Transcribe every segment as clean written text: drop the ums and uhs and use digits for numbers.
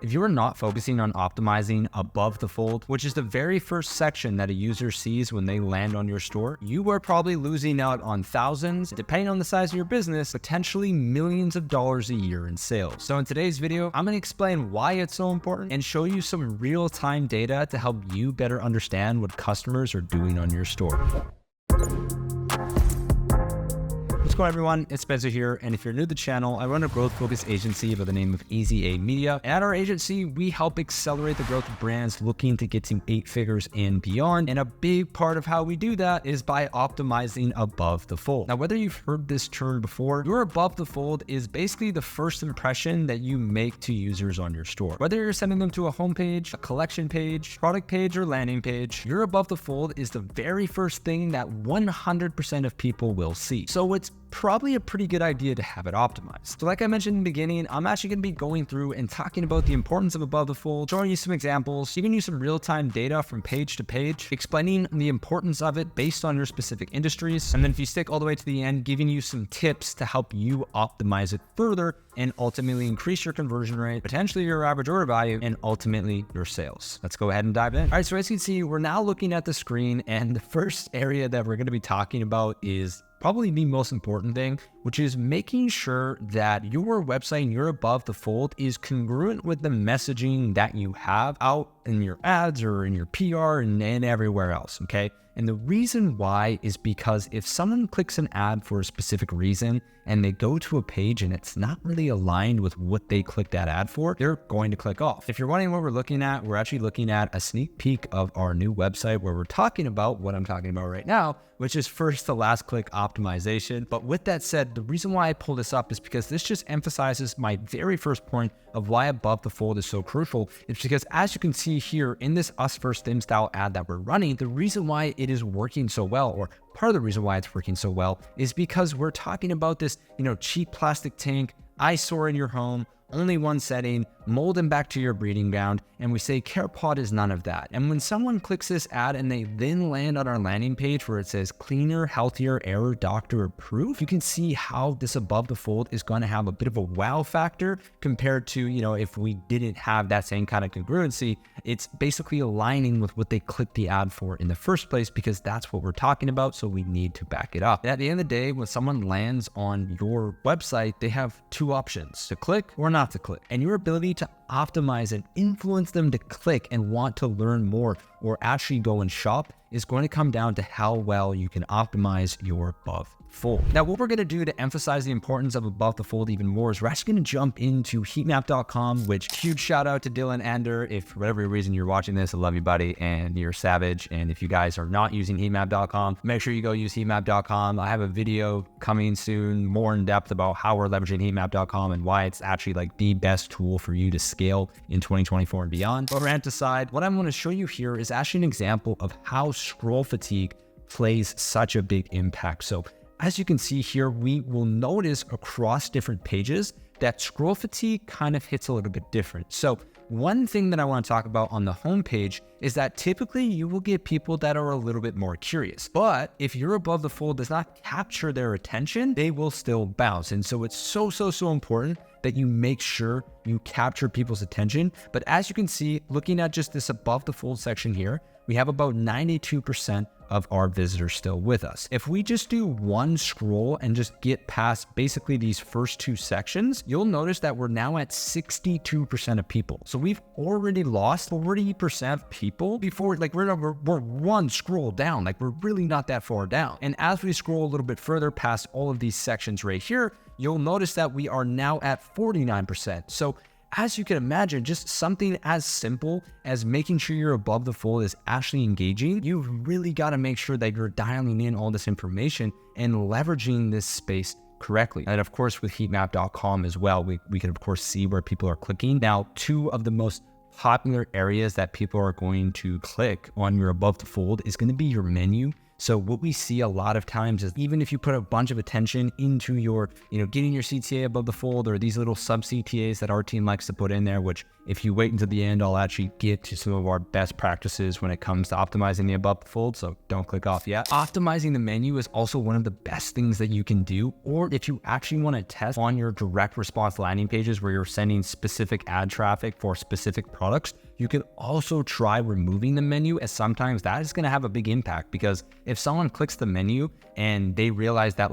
If you are not focusing on optimizing above the fold, which is the very first section that a user sees when they land on your store, you are probably losing out on thousands, depending on the size of your business, potentially millions of dollars a year in sales. So in today's video, I'm going to explain why it's so important and show you some real-time data to help you better understand what customers are doing on your store. What's going on, everyone? It's Spencer here, and if you're new to the channel, I run a growth-focused agency by the name of Easy A Media. At our agency, we help accelerate the growth of brands looking to get to 8 figures and beyond, and a big part of how we do that is by optimizing above the fold. Now, whether you've heard this term before, your above the fold is basically the first impression that you make to users on your store. Whether you're sending them to a homepage, a collection page, product page, or landing page, your above the fold is the very first thing that 100% of people will see. So it's probably a pretty good idea to have it optimized. So like I mentioned in the beginning, I'm actually going to be going through and talking about the importance of above the fold, showing you some examples, giving you some real-time data from page to page, explaining the importance of it based on your specific industries, and then if you stick all the way to the end, giving you some tips to help you optimize it further and ultimately increase your conversion rate, potentially your average order value, and ultimately your sales. Let's go ahead and dive in. All right, so as you can see, we're now looking at the screen, and the first area that we're going to be talking about is probably the most important thing, which is making sure that your website and your above the fold is congruent with the messaging that you have out in your ads or in your PR and everywhere else, okay? And the reason why is because if someone clicks an ad for a specific reason and they go to a page and it's not really aligned with what they clicked that ad for, they're going to click off. If you're wondering what we're looking at, we're actually looking at a sneak peek of our new website where we're talking about what I'm talking about right now, which is first to last click optimization. But with that said, the reason why I pull this up is because this just emphasizes my very first point of why above the fold is so crucial. It's because as you can see here in this Us First Theme style ad that we're running, the reason why it is working so well, or part of the reason why it's working so well, is because we're talking about this, cheap plastic tank, eyesore in your home, only one setting, mold and bacteria breeding ground, and we say CarePod is none of that. And when someone clicks this ad and they then land on our landing page where it says cleaner, healthier, error doctor approved, you can see how this above the fold is going to have a bit of a wow factor compared to, if we didn't have that same kind of congruency. It's basically aligning with what they clicked the ad for in the first place, because that's what we're talking about, so we need to back it up. And at the end of the day, when someone lands on your website, they have two options: to click or not to click. And your ability to optimize and influence them to click and want to learn more or actually go and shop is going to come down to how well you can optimize your above fold. Now, what we're going to do to emphasize the importance of above the fold even more is we're actually going to jump into heatmap.com, which huge shout out to Dylan Ender. If for whatever reason you're watching this, I love you, buddy, and you're savage. And if you guys are not using heatmap.com, make sure you go use heatmap.com. I have a video coming soon, more in depth about how we're leveraging heatmap.com and why it's actually like the best tool for you to scale in 2024 and beyond. But rant aside, what I'm going to show you here is actually an example of how scroll fatigue plays such a big impact. So as you can see here, we will notice across different pages that scroll fatigue kind of hits a little bit different. So one thing that I want to talk about on the homepage is that typically you will get people that are a little bit more curious. But if your above the fold does not capture their attention, they will still bounce. And so it's so important that you make sure you capture people's attention. But as you can see, looking at just this above the fold section here, we have about 92% of our visitors still with us. If we just do one scroll and just get past basically these first two sections, you'll notice that we're now at 62% of people. So we've already lost 40% of people before, like we're one scroll down, like we're really not that far down. And as we scroll a little bit further past all of these sections right here, you'll notice that we are now at 49%. So as you can imagine, just something as simple as making sure your above the fold is actually engaging, you've really got to make sure that you're dialing in all this information and leveraging this space correctly. And of course, with heatmap.com as well, we can of course see where people are clicking. Now, two of the most popular areas that people are going to click on your above the fold is going to be your menu. So what we see a lot of times is even if you put a bunch of attention into your, getting your CTA above the fold, or these little sub CTAs that our team likes to put in there, which If you wait until the end, I'll actually get to some of our best practices when it comes to optimizing the above the fold, so don't click off yet. Optimizing the menu is also one of the best things that you can do, or if you actually want to test on your direct response landing pages where you're sending specific ad traffic for specific products, you can also try removing the menu, as sometimes that is going to have a big impact, because if someone clicks the menu and they realize that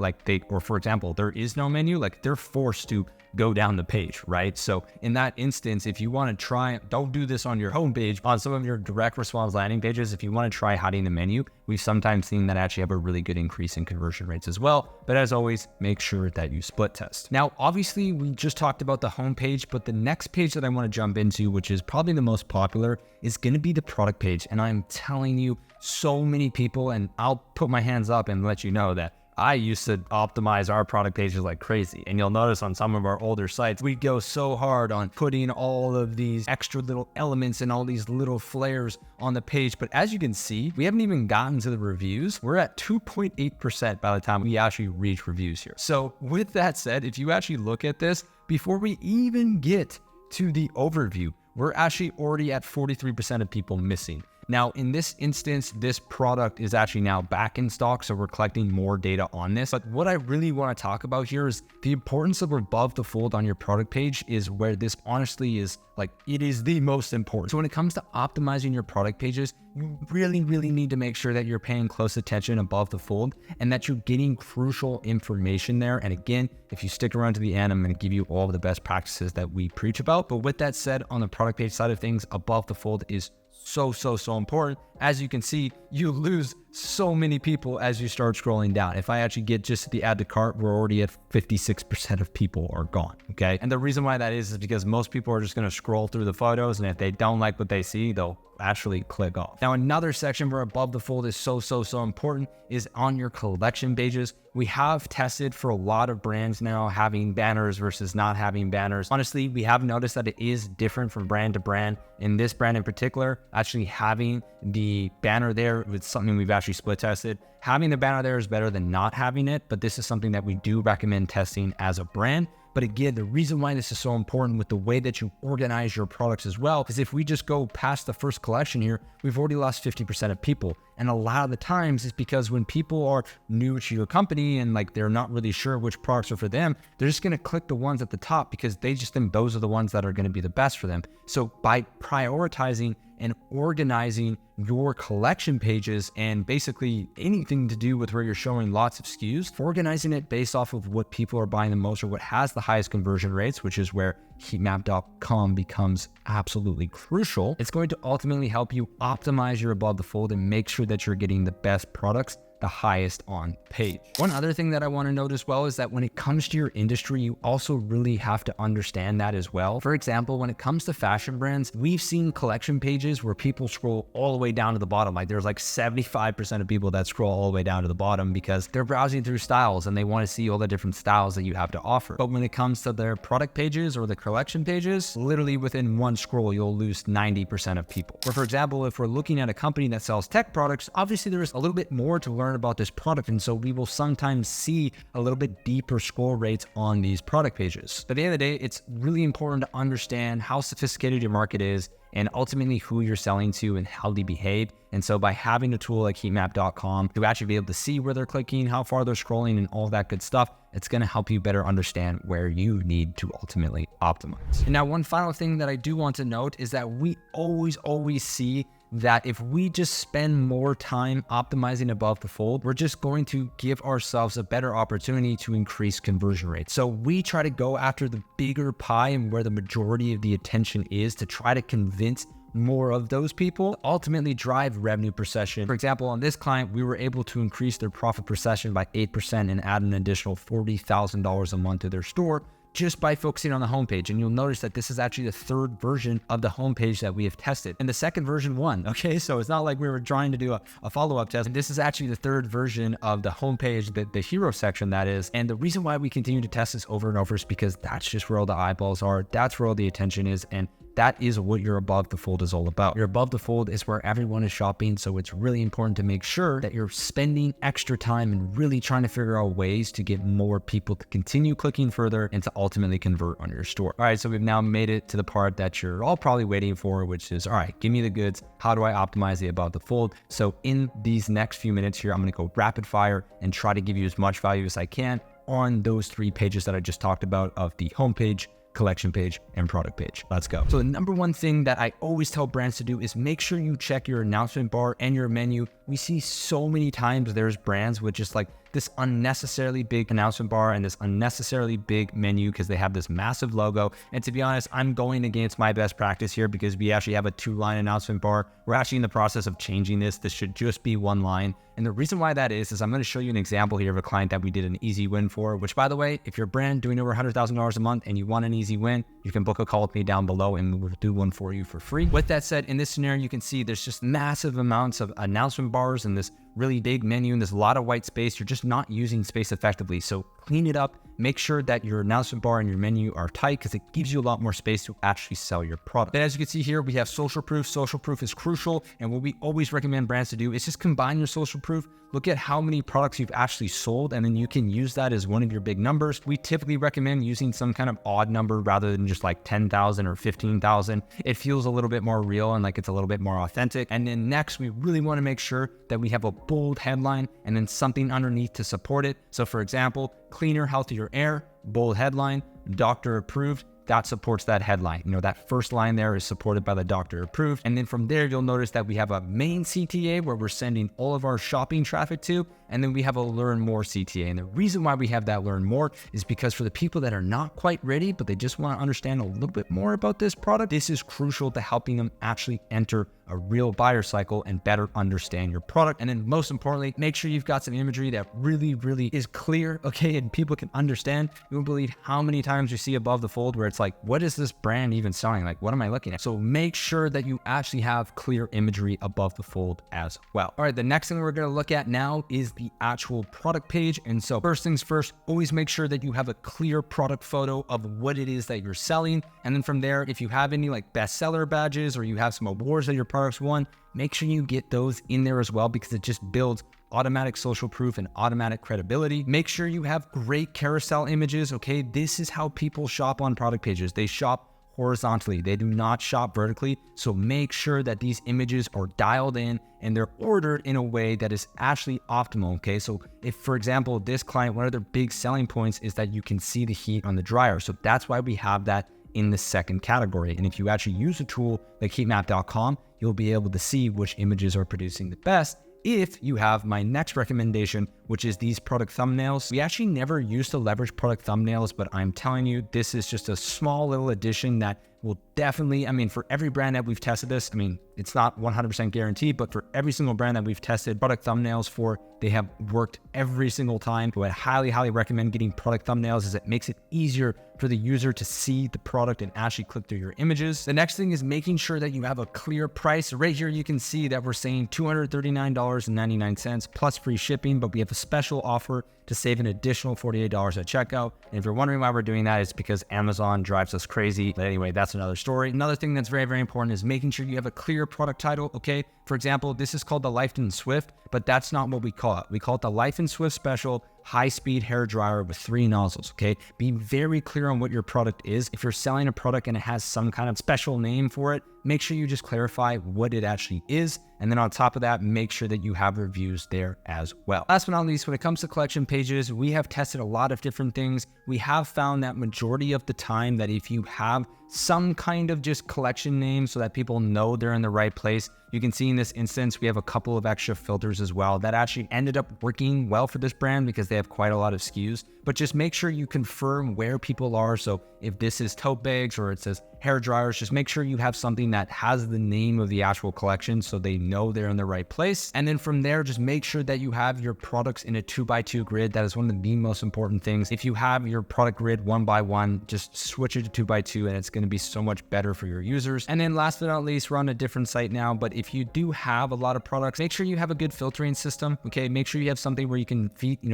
or for example, there is no menu, they're forced to go down the page, right? So in that instance, if you want to try, don't do this on your homepage, on some of your direct response landing pages. If you want to try hiding the menu, we've sometimes seen that actually have a really good increase in conversion rates as well. But as always, make sure that you split test. Now, obviously we just talked about the homepage, but the next page that I want to jump into, which is probably the most popular, is going to be the product page. And I'm telling you, so many people, and I'll put my hands up and let you know that I used to optimize our product pages like crazy. And you'll notice on some of our older sites, we go so hard on putting all of these extra little elements and all these little flares on the page. But as you can see, we haven't even gotten to the reviews. We're at 2.8% by the time we actually reach reviews here. So with that said, if you actually look at this, before we even get to the overview, we're actually already at 43% of people missing. Now, in this instance, this product is actually now back in stock, so we're collecting more data on this. But what I really want to talk about here is the importance of above the fold on your product page is where this honestly is it is the most important. So when it comes to optimizing your product pages, you really need to make sure that you're paying close attention above the fold and that you're getting crucial information there. And again, if you stick around to the end, I'm going to give you all of the best practices that we preach about. But with that said, on the product page side of things, above the fold is so important. As you can see, you lose so many people as you start scrolling down. If I actually get just the add to cart, we're already at 56% of people are gone, okay? And the reason why that is because most people are just gonna scroll through the photos, and if they don't like what they see, they'll actually click off. Now, another section where above the fold is so important is on your collection pages. We have tested for a lot of brands now having banners versus not having banners. Honestly, we have noticed that it is different from brand to brand. In this brand in particular, actually having the banner there with something we've actually split tested. Having the banner there is better than not having it, but this is something that we do recommend testing as a brand. But again, the reason why this is so important with the way that you organize your products as well, is if we just go past the first collection here, we've already lost 50% of people. And a lot of the times it's because when people are new to your company and they're not really sure which products are for them, they're just going to click the ones at the top because they just think those are the ones that are going to be the best for them. So by prioritizing and organizing your collection pages and basically anything to do with where you're showing lots of SKUs, organizing it based off of what people are buying the most or what has the highest conversion rates, which is where heatmap.com becomes absolutely crucial. It's going to ultimately help you optimize your above the fold and make sure that you're getting the best products the highest on page. One other thing that I want to note as well is that when it comes to your industry, you also really have to understand that as well. For example, when it comes to fashion brands, we've seen collection pages where people scroll all the way down to the bottom. There's 75% of people that scroll all the way down to the bottom because they're browsing through styles and they want to see all the different styles that you have to offer. But when it comes to their product pages or the collection pages, literally within one scroll, you'll lose 90% of people. Or for example, if we're looking at a company that sells tech products, obviously there's a little bit more to learn about this product, and so we will sometimes see a little bit deeper scroll rates on these product pages. But at the end of the day, it's really important to understand how sophisticated your market is and ultimately who you're selling to and how they behave. And so by having a tool like heatmap.com to actually be able to see where they're clicking, how far they're scrolling, and all that good stuff, it's going to help you better understand where you need to ultimately optimize. And now, one final thing that I do want to note is that we always see that if we just spend more time optimizing above the fold, we're just going to give ourselves a better opportunity to increase conversion rates. So we try to go after the bigger pie and where the majority of the attention is to try to convince more of those people, ultimately drive revenue per session. For example, on this client, we were able to increase their profit per session by 8% and add an additional $40,000 a month to their store just by focusing on the homepage. And you'll notice that this is actually the third version of the homepage that we have tested. And the second version won, okay? So it's not like we were trying to do a follow-up test. And this is actually the third version of the homepage, the hero section that is. And the reason why we continue to test this over and over is because that's just where all the eyeballs are. That's where all the attention is. And that is what your above the fold is all about. Your above the fold is where everyone is shopping, so it's really important to make sure that you're spending extra time and really trying to figure out ways to get more people to continue clicking further and to ultimately convert on your store. All right, so we've now made it to the part that you're all probably waiting for, which is, all right, give me the goods. How do I optimize the above the fold? So in these next few minutes here, I'm gonna go rapid fire and try to give you as much value as I can on those 3 pages that I just talked about of the homepage, collection page, and product page. Let's go. So the number one thing that I always tell brands to do is make sure you check your announcement bar and your menu. We see so many times there's brands with just like this unnecessarily big announcement bar and this unnecessarily big menu because they have this massive logo. And to be honest, I'm going against my best practice here because we actually have a 2-line announcement bar. We're actually in the process of changing this. This should just be 1 line. And the reason why that is I'm going to show you an example here of a client that we did an easy win for, which by the way, if you're a brand doing over $100,000 a month and you want an easy win, you can book a call with me down below and we'll do one for you for free. With that said, in this scenario, you can see there's just massive amounts of announcement bars and this really big menu and there's a lot of white space. You're just not using space effectively. So clean it up. Make sure that your announcement bar and your menu are tight because it gives you a lot more space to actually sell your product. Then as you can see here, we have social proof. Social proof is crucial. And what we always recommend brands to do is just combine your social proof. Look at how many products you've actually sold, and then you can use that as one of your big numbers. We typically recommend using some kind of odd number rather than just like 10,000 or 15,000. It feels a little bit more real and like it's a little bit more authentic. And then next, we really want to make sure that we have a bold headline and then something underneath to support it. So for example, cleaner, healthier air, bold headline, doctor approved. That supports that headline. You know, that first line there is supported by the doctor approved. And then from there, you'll notice that we have a main CTA where we're sending all of our shopping traffic to, and then we have a learn more CTA. And the reason why we have that learn more is because for the people that are not quite ready, but they just want to understand a little bit more about this product, this is crucial to helping them actually enter a real buyer cycle and better understand your product. And then most importantly, make sure you've got some imagery that really, really is clear, okay, and people can understand. You won't believe how many times you see above the fold where it's like, what is this brand even selling? Like, what am I looking at? So make sure that you actually have clear imagery above the fold as well. All right, the next thing we're gonna look at now is the actual product page. And so first things first, always make sure that you have a clear product photo of what it is that you're selling. And then from there, if you have any like bestseller badges or you have some awards that your products won, make sure you get those in there as well because it just builds automatic social proof and automatic credibility. Make sure you have great carousel images, okay? This is how people shop on product pages. They shop horizontally. They do not shop vertically. So make sure that these images are dialed in and they're ordered in a way that is actually optimal, okay? So if, for example, this client, one of their big selling points is that you can see the heat on the dryer. So that's why we have that in the second category. And if you actually use a tool like heatmap.com, you'll be able to see which images are producing the best. If you have my next recommendation, which is these product thumbnails. We actually never used to leverage product thumbnails, but I'm telling you, this is just a small little addition that will definitely, I mean, for every brand that we've tested this, I mean, it's not 100% guaranteed, but for every single brand that we've tested product thumbnails for, they have worked every single time. What I highly, highly recommend getting product thumbnails is it makes it easier for the user to see the product and actually click through your images. The next thing is making sure that you have a clear price. Right here, you can see that we're saying $239.99 plus free shipping, but we have a special offer to save an additional $48 at checkout. And if you're wondering why we're doing that, it's because Amazon drives us crazy. But anyway, that's another story. Another thing that's very, very important is making sure you have a clear product title, okay? For example, this is called the Life in Swift, but that's not what we call it. We call it the Life in Swift Special high-speed hair dryer with 3 nozzles, okay? Be very clear on what your product is. If you're selling a product and it has some kind of special name for it, make sure you just clarify what it actually is. And then on top of that, make sure that you have reviews there as well. Last but not least, when it comes to collection pages, we have tested a lot of different things. We have found that majority of the time that if you have some kind of just collection name so that people know they're in the right place, you can see in this instance, we have a couple of extra filters as well that actually ended up working well for this brand because they have quite a lot of SKUs. But just make sure you confirm where people are. So if this is tote bags or it says hair dryers, just make sure you have something that has the name of the actual collection so they know they're in the right place. And then from there, just make sure that you have your products in a 2x2 grid. That is one of the most important things. If you have your product grid 1x1, just switch it to 2x2 and it's going to be so much better for your users. And then last but not least, we're on a different site now, but if you do have a lot of products, make sure you have a good filtering system, okay? Make sure you have something where you can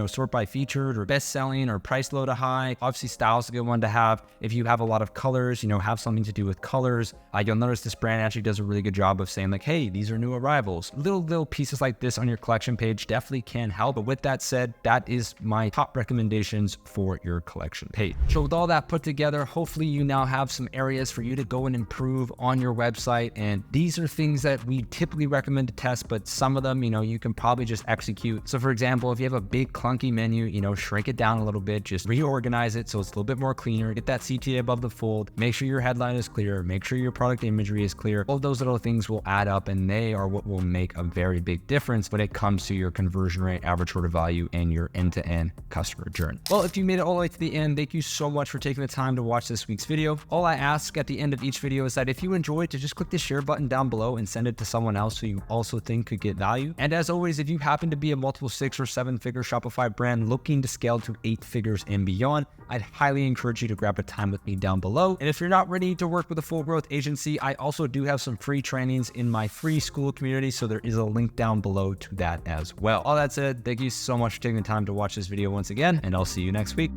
sort by featured or best selling or price low to high. Obviously, style is a good one to have. If you have a lot of colors, have something having to do with colors. You'll notice this brand actually does a really good job of saying like, hey, these are new arrivals. Little pieces like this on your collection page definitely can help. But with that said, that is my top recommendations for your collection page. So with all that put together, hopefully you now have some areas for you to go and improve on your website. And these are things that we typically recommend to test, but some of them, you can probably just execute. So for example, if you have a big clunky menu, shrink it down a little bit, just reorganize it so it's a little bit more cleaner, get that CTA above the fold, make sure your headline is clear, make sure your product imagery is clear. All those little things will add up, and they are what will make a very big difference when it comes to your conversion rate, average order value, and your end-to-end customer journey. Well, if you made it all the way to the end, thank you so much for taking the time to watch this week's video. All I ask at the end of each video is that if you enjoyed, to just click the share button down below and send it to someone else who you also think could get value. And as always, if you happen to be a multiple 6 or 7 figure Shopify brand looking to scale to 8 figures and beyond, I'd highly encourage you to grab a time with me down below. And if you're not ready to work with a full growth agency, I also do have some free trainings in my free Skool community, so there is a link down below to that as well. All that said, thank you so much for taking the time to watch this video once again, and I'll see you next week.